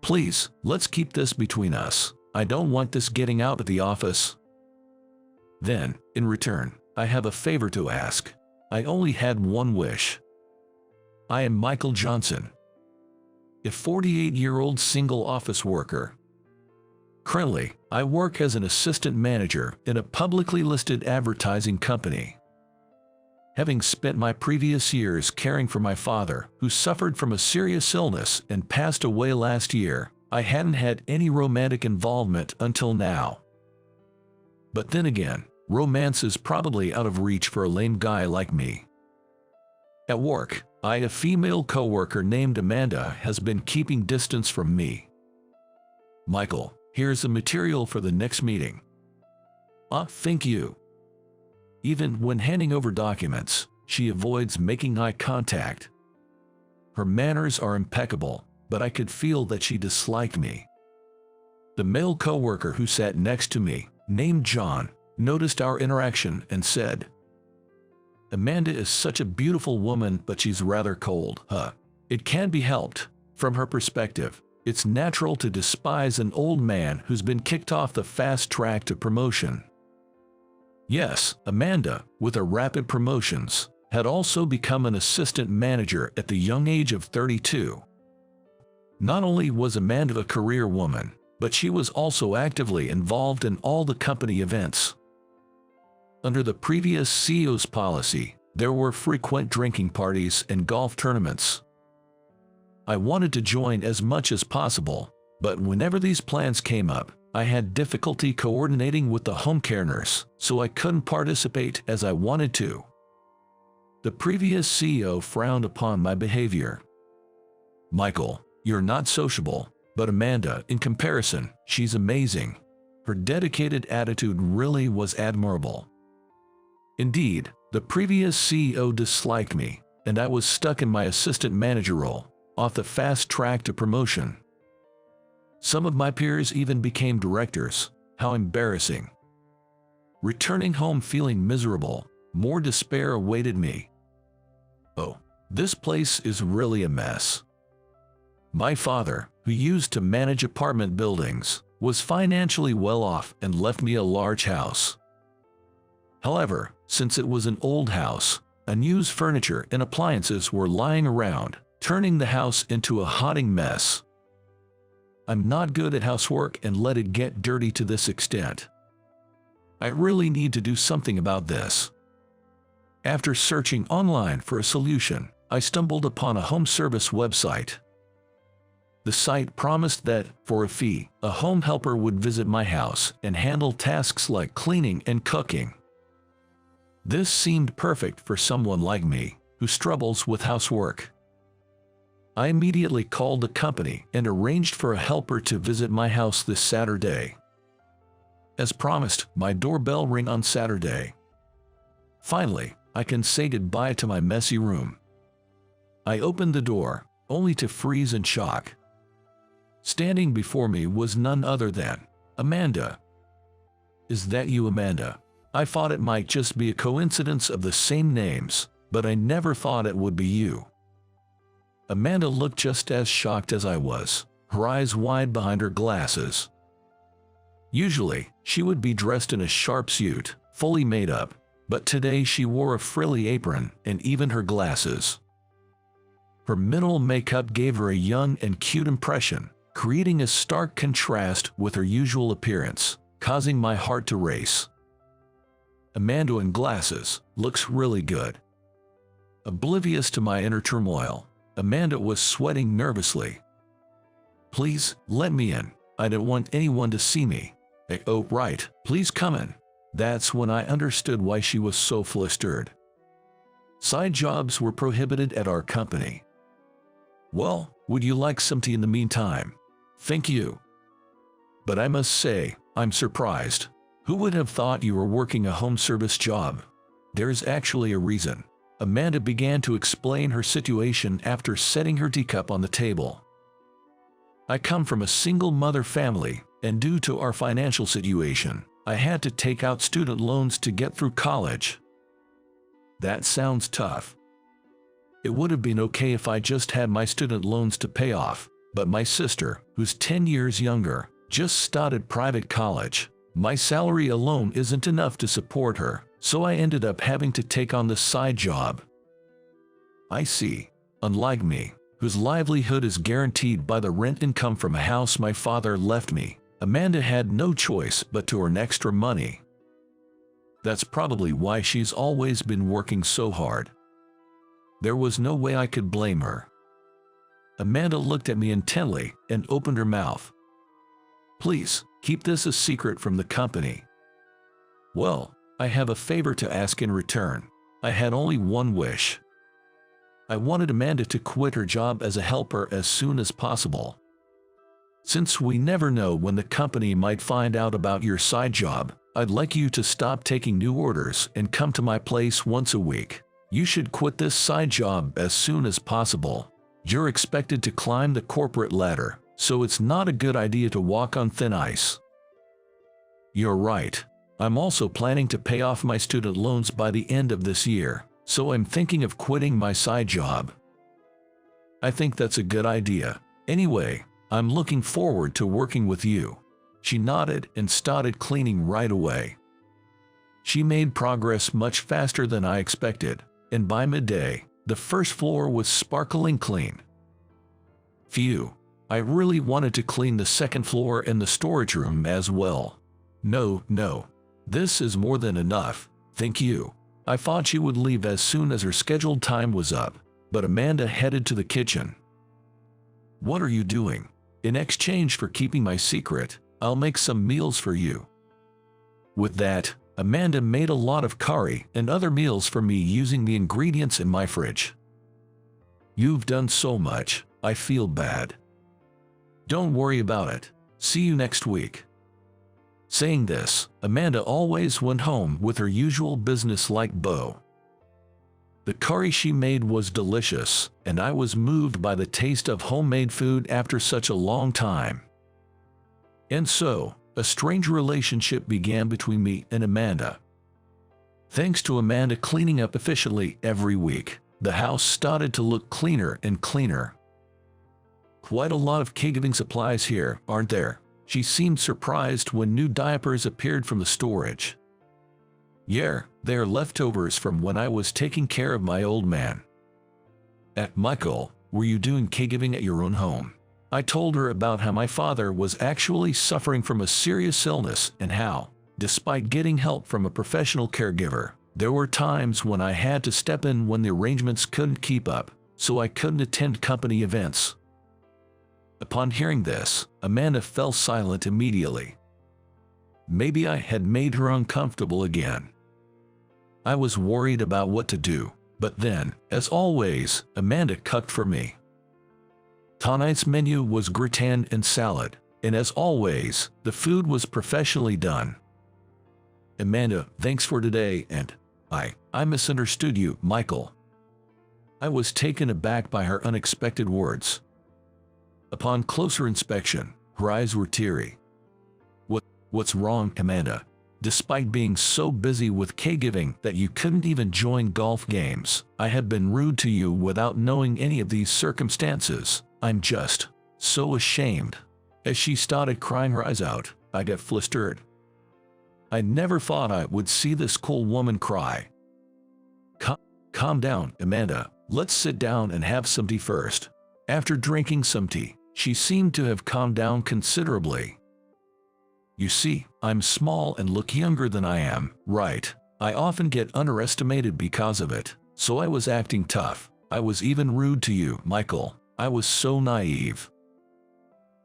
Please, let's keep this between us. I don't want this getting out of the office. Then, in return, I have a favor to ask. I only had one wish. I am Michael Johnson, a 48-year-old single office worker. Currently, I work as an assistant manager in a publicly listed advertising company. Having spent my previous years caring for my father, who suffered from a serious illness and passed away last year, I hadn't had any romantic involvement until now. But then again, romance is probably out of reach for a lame guy like me. At work, a female coworker named Amanda has been keeping distance from me. Michael, here's the material for the next meeting. Thank you. Even when handing over documents, she avoids making eye contact. Her manners are impeccable, but I could feel that she disliked me. The male coworker who sat next to me, named John, noticed our interaction and said, "Amanda is such a beautiful woman, but she's rather cold, huh? It can't be helped. From her perspective, it's natural to despise an old man who's been kicked off the fast track to promotion." Yes, Amanda, with her rapid promotions, had also become an assistant manager at the young age of 32. Not only was Amanda a career woman, but she was also actively involved in all the company events. Under the previous CEO's policy, there were frequent drinking parties and golf tournaments. I wanted to join as much as possible, but whenever these plans came up, I had difficulty coordinating with the home care nurse, so I couldn't participate as I wanted to. The previous CEO frowned upon my behavior. "Michael, you're not sociable, but Amanda, in comparison, she's amazing. Her dedicated attitude really was admirable." Indeed, the previous CEO disliked me, and I was stuck in my assistant manager role, off the fast track to promotion. Some of my peers even became directors. How embarrassing. Returning home feeling miserable, more despair awaited me. Oh, this place is really a mess. My father, who used to manage apartment buildings, was financially well off and left me a large house. However, since it was an old house, unused furniture and appliances were lying around, turning the house into a haunting mess. I'm not good at housework and let it get dirty to this extent. I really need to do something about this. After searching online for a solution, I stumbled upon a home service website. The site promised that, for a fee, a home helper would visit my house and handle tasks like cleaning and cooking. This seemed perfect for someone like me, who struggles with housework. I immediately called the company and arranged for a helper to visit my house this Saturday. As promised, my doorbell rang on Saturday. Finally, I can say goodbye to my messy room. I opened the door, only to freeze in shock. Standing before me was none other than Amanda. "Is that you, Amanda?" I thought it might just be a coincidence of the same names, but I never thought it would be you. Amanda looked just as shocked as I was, her eyes wide behind her glasses. Usually, she would be dressed in a sharp suit, fully made up, but today she wore a frilly apron and even her glasses. Her minimal makeup gave her a young and cute impression, creating a stark contrast with her usual appearance, causing my heart to race. Amanda in glasses looks really good. Oblivious to my inner turmoil, Amanda was sweating nervously. "Please, let me in. I don't want anyone to see me." "Oh, right, please come in." That's when I understood why she was so flustered. Side jobs were prohibited at our company. "Well, would you like some tea in the meantime?" "Thank you." "But I must say, I'm surprised. Who would have thought you were working a home service job?" "There's actually a reason." Amanda began to explain her situation after setting her teacup on the table. "I come from a single mother family, and due to our financial situation, I had to take out student loans to get through college." "That sounds tough." "It would have been okay if I just had my student loans to pay off, But my sister, who's 10 years younger, just started private college. My salary alone isn't enough to support her, so I ended up having to take on this side job. I see. Unlike me, whose livelihood is guaranteed by the rent income from a house my father left me, Amanda had no choice but to earn extra money. That's probably why she's always been working so hard. There was no way I could blame her. Amanda looked at me intently and opened her mouth. Please, keep this a secret from the company. Well, I have a favor to ask in return. I had only one wish. I wanted Amanda to quit her job as a helper as soon as possible. Since we never know when the company might find out about your side job, I'd like you to stop taking new orders and come to my place once a week. You should quit this side job as soon as possible. You're expected to climb the corporate ladder, so it's not a good idea to walk on thin ice. You're right. I'm also planning to pay off my student loans by the end of this year, so I'm thinking of quitting my side job. I think that's a good idea. Anyway, I'm looking forward to working with you. She nodded and started cleaning right away. She made progress much faster than I expected, and by midday, the first floor was sparkling clean. Phew, I really wanted to clean the second floor and the storage room as well. No, this is more than enough, thank you. I thought she would leave as soon as her scheduled time was up, but Amanda headed to the kitchen. What are you doing? In exchange for keeping my secret, I'll make some meals for you. With that, Amanda made a lot of curry and other meals for me using the ingredients in my fridge. You've done so much, I feel bad. Don't worry about it. See you next week. Saying this, Amanda always went home with her usual business-like bow. The curry she made was delicious, and I was moved by the taste of homemade food after such a long time. And so, a strange relationship began between me and Amanda. Thanks to Amanda cleaning up efficiently every week, the house started to look cleaner and cleaner. Quite a lot of caregiving supplies here, aren't there? She seemed surprised when new diapers appeared from the storage. Yeah, they're leftovers from when I was taking care of my old man. Michael, were you doing caregiving at your own home? I told her about how my father was actually suffering from a serious illness and how, despite getting help from a professional caregiver, there were times when I had to step in when the arrangements couldn't keep up, so I couldn't attend company events. Upon hearing this, Amanda fell silent immediately. Maybe I had made her uncomfortable again. I was worried about what to do, but then, as always, Amanda cooked for me. Tonight's menu was gratin and salad, and as always, the food was professionally done. Amanda, thanks for today, and I misunderstood you, Michael. I was taken aback by her unexpected words. Upon closer inspection, her eyes were teary. What's wrong, Amanda? Despite being so busy with caregiving that you couldn't even join golf games, I had been rude to you without knowing any of these circumstances. I'm just so ashamed. As she started crying her eyes out, I got flustered. I never thought I would see this cool woman cry. Calm down, Amanda. Let's sit down and have some tea first. After drinking some tea, she seemed to have calmed down considerably. You see, I'm small and look younger than I am, right? I often get underestimated because of it, so I was acting tough. I was even rude to you, Michael. I was so naive.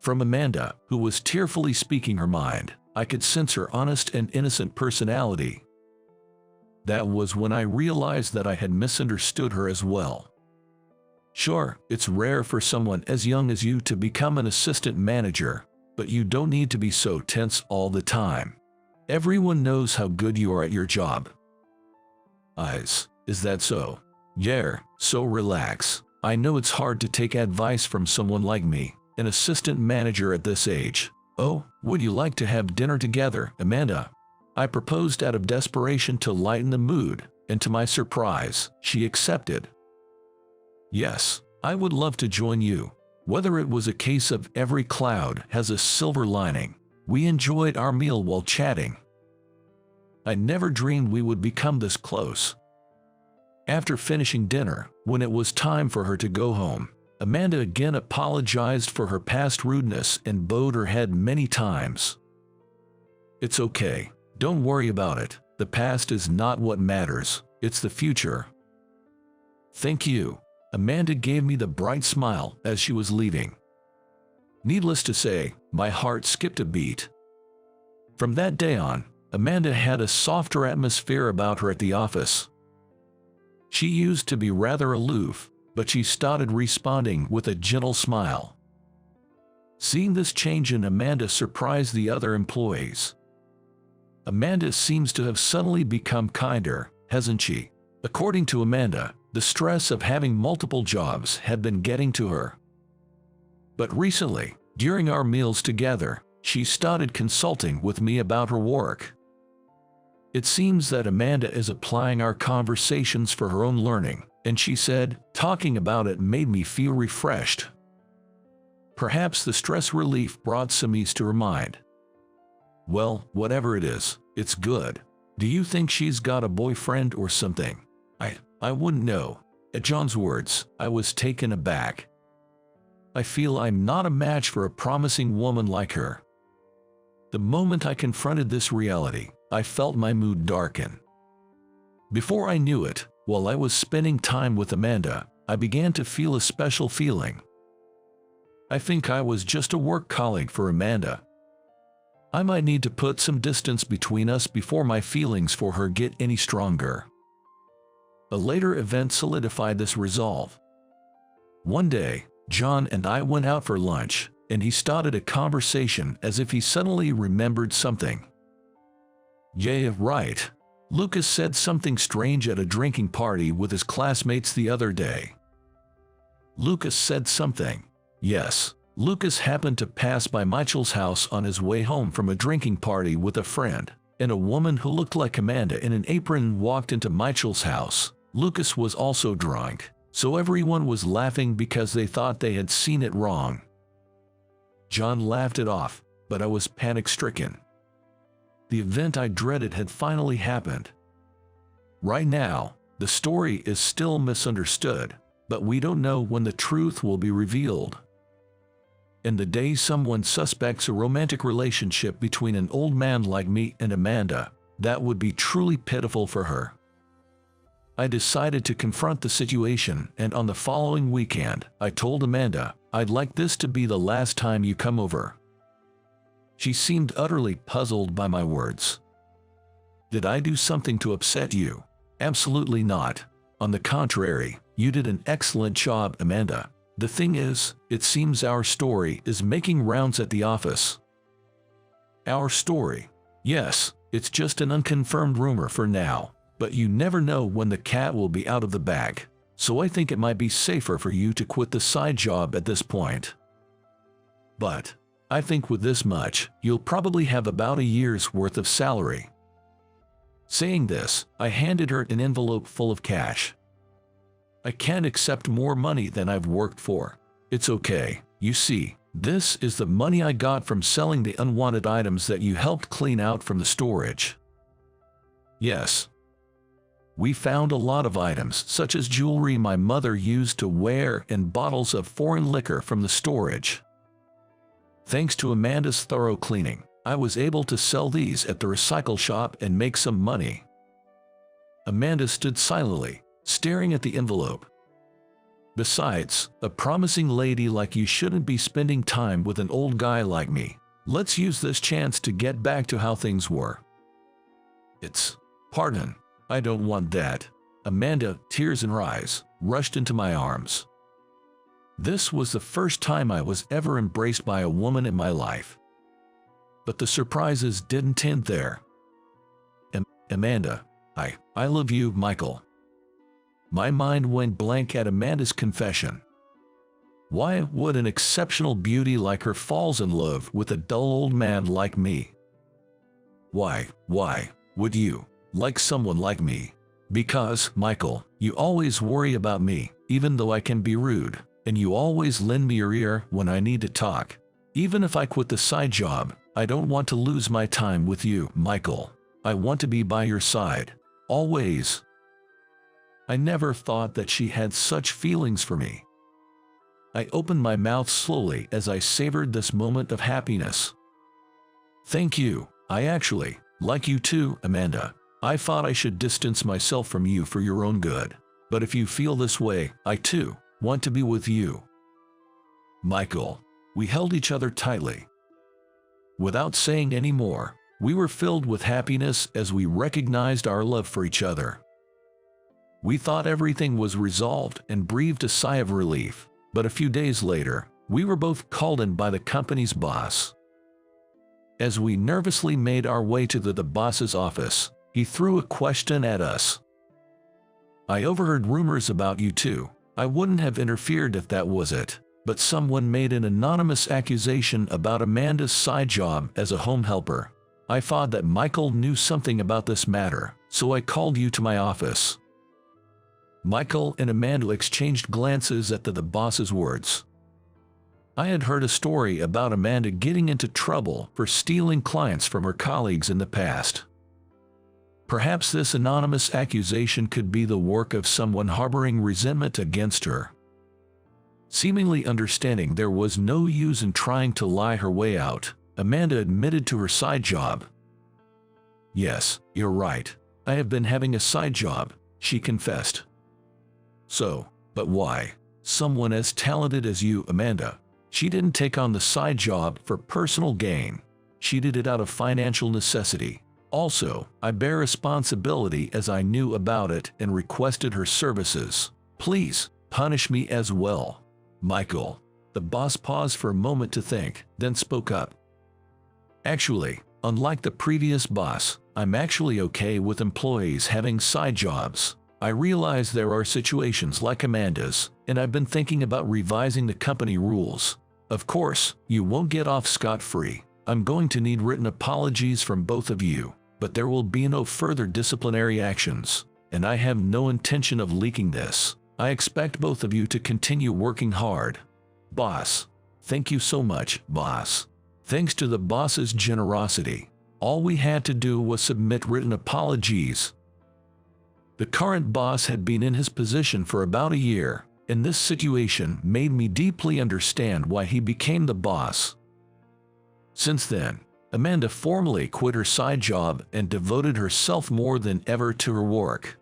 From Amanda, who was tearfully speaking her mind, I could sense her honest and innocent personality. That was when I realized that I had misunderstood her as well. Sure, it's rare for someone as young as you to become an assistant manager, but you don't need to be so tense all the time. Everyone knows how good you are at your job. Is that so? Yeah, so relax. I know it's hard to take advice from someone like me, an assistant manager at this age. Oh, would you like to have dinner together, Amanda? I proposed out of desperation to lighten the mood, and to my surprise, she accepted. Yes, I would love to join you. Whether it was a case of every cloud has a silver lining, we enjoyed our meal while chatting. I never dreamed we would become this close. After finishing dinner, when it was time for her to go home, Amanda again apologized for her past rudeness and bowed her head many times. "It's okay. Don't worry about it. The past is not what matters. It's the future." "Thank you." Amanda gave me the bright smile as she was leaving. Needless to say, my heart skipped a beat. From that day on, Amanda had a softer atmosphere about her at the office. She used to be rather aloof, but she started responding with a gentle smile. Seeing this change in Amanda surprised the other employees. Amanda seems to have suddenly become kinder, hasn't she? According to Amanda, the stress of having multiple jobs had been getting to her. But recently, during our meals together, she started consulting with me about her work. It seems that Amanda is applying our conversations for her own learning, and she said, "Talking about it made me feel refreshed." Perhaps the stress relief brought some ease to her mind. Well, whatever it is, it's good. Do you think she's got a boyfriend or something? I wouldn't know. At John's words, I was taken aback. I feel I'm not a match for a promising woman like her. The moment I confronted this reality, I felt my mood darken. Before I knew it, while I was spending time with Amanda, I began to feel a special feeling. I think I was just a work colleague for Amanda. I might need to put some distance between us before my feelings for her get any stronger. A later event solidified this resolve. One day, John and I went out for lunch, and he started a conversation as if he suddenly remembered something. "Yeah, right. Lucas said something strange at a drinking party with his classmates the other day." Lucas said something. Yes, Lucas happened to pass by Michael's house on his way home from a drinking party with a friend, and a woman who looked like Amanda in an apron walked into Michael's house. Lucas was also drunk, so everyone was laughing because they thought they had seen it wrong. John laughed it off, but I was panic-stricken. The event I dreaded had finally happened. Right now, the story is still misunderstood, but we don't know when the truth will be revealed. And the day someone suspects a romantic relationship between an old man like me and Amanda, that would be truly pitiful for her. I decided to confront the situation, and on the following weekend, I told Amanda, "I'd like this to be the last time you come over." She seemed utterly puzzled by my words. "Did I do something to upset you?" "Absolutely not. On the contrary, you did an excellent job, Amanda. The thing is, it seems our story is making rounds at the office." "Our story?" "Yes, it's just an unconfirmed rumor for now. But you never know when the cat will be out of the bag, so I think it might be safer for you to quit the side job at this point. But I think with this much, you'll probably have about a year's worth of salary." Saying this, I handed her an envelope full of cash. "I can't accept more money than I've worked for." "It's okay. You see, this is the money I got from selling the unwanted items that you helped clean out from the storage." "Yes. We found a lot of items, such as jewelry my mother used to wear and bottles of foreign liquor from the storage. Thanks to Amanda's thorough cleaning, I was able to sell these at the recycle shop and make some money." Amanda stood silently, staring at the envelope. "Besides, a promising lady like you shouldn't be spending time with an old guy like me. Let's use this chance to get back to how things were." Pardon. I don't want that." Amanda, tears in her eyes, rushed into my arms. This was the first time I was ever embraced by a woman in my life. But the surprises didn't end there. "Amanda, I love you, Michael." My mind went blank at Amanda's confession. Why would an exceptional beauty like her falls in love with a dull old man like me? Why would you like someone like me? "Because, Michael, you always worry about me, even though I can be rude." And you always lend me your ear when I need to talk. Even if I quit the side job, I don't want to lose my time with you, Michael. I want to be by your side. Always. I never thought that she had such feelings for me. I opened my mouth slowly as I savored this moment of happiness. Thank you. I actually like you too, Amanda. I thought I should distance myself from you for your own good. But if you feel this way, I too want to be with you. Michael. We held each other tightly. Without saying any more, we were filled with happiness as we recognized our love for each other. We thought everything was resolved and breathed a sigh of relief, but a few days later, we were both called in by the company's boss. As we nervously made our way to the boss's office, he threw a question at us. I overheard rumors about you two. I wouldn't have interfered if that was it, but someone made an anonymous accusation about Amanda's side job as a home helper. I thought that Michael knew something about this matter, so I called you to my office. Michael and Amanda exchanged glances at the boss's words. I had heard a story about Amanda getting into trouble for stealing clients from her colleagues in the past. Perhaps this anonymous accusation could be the work of someone harboring resentment against her. Seemingly understanding there was no use in trying to lie her way out, Amanda admitted to her side job. Yes, you're right. I have been having a side job, she confessed. So, but why? Someone as talented as you, Amanda. She didn't take on the side job for personal gain. She did it out of financial necessity. Also, I bear responsibility as I knew about it and requested her services. Please, punish me as well. Michael. The boss paused for a moment to think, then spoke up. Actually, unlike the previous boss, I'm actually okay with employees having side jobs. I realize there are situations like Amanda's, and I've been thinking about revising the company rules. Of course, you won't get off scot-free. I'm going to need written apologies from both of you, but there will be no further disciplinary actions, and I have no intention of leaking this. I expect both of you to continue working hard. Boss. Thank you so much, boss. Thanks to the boss's generosity, all we had to do was submit written apologies. The current boss had been in his position for about a year, and this situation made me deeply understand why he became the boss. Since then, Amanda formally quit her side job and devoted herself more than ever to her work.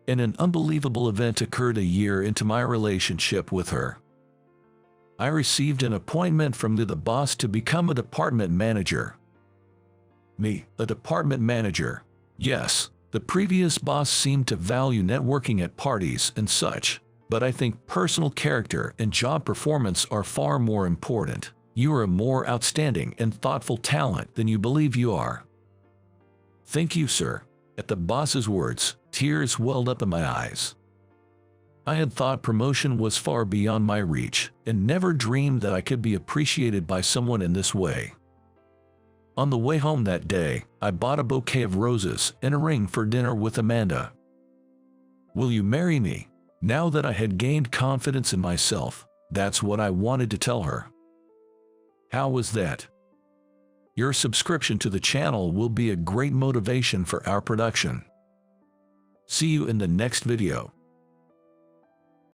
And an unbelievable event occurred a year into my relationship with her. I received an appointment from the boss to become a department manager. Me, a department manager? Yes. The previous boss seemed to value networking at parties and such, but I think personal character and job performance are far more important. You are a more outstanding and thoughtful talent than you believe you are. Thank you, sir. At the boss's words, tears welled up in my eyes. I had thought promotion was far beyond my reach, and never dreamed that I could be appreciated by someone in this way. On the way home that day, I bought a bouquet of roses and a ring for dinner with Amanda. Will you marry me? Now that I had gained confidence in myself, that's what I wanted to tell her. How was that? Your subscription to the channel will be a great motivation for our production. See you in the next video.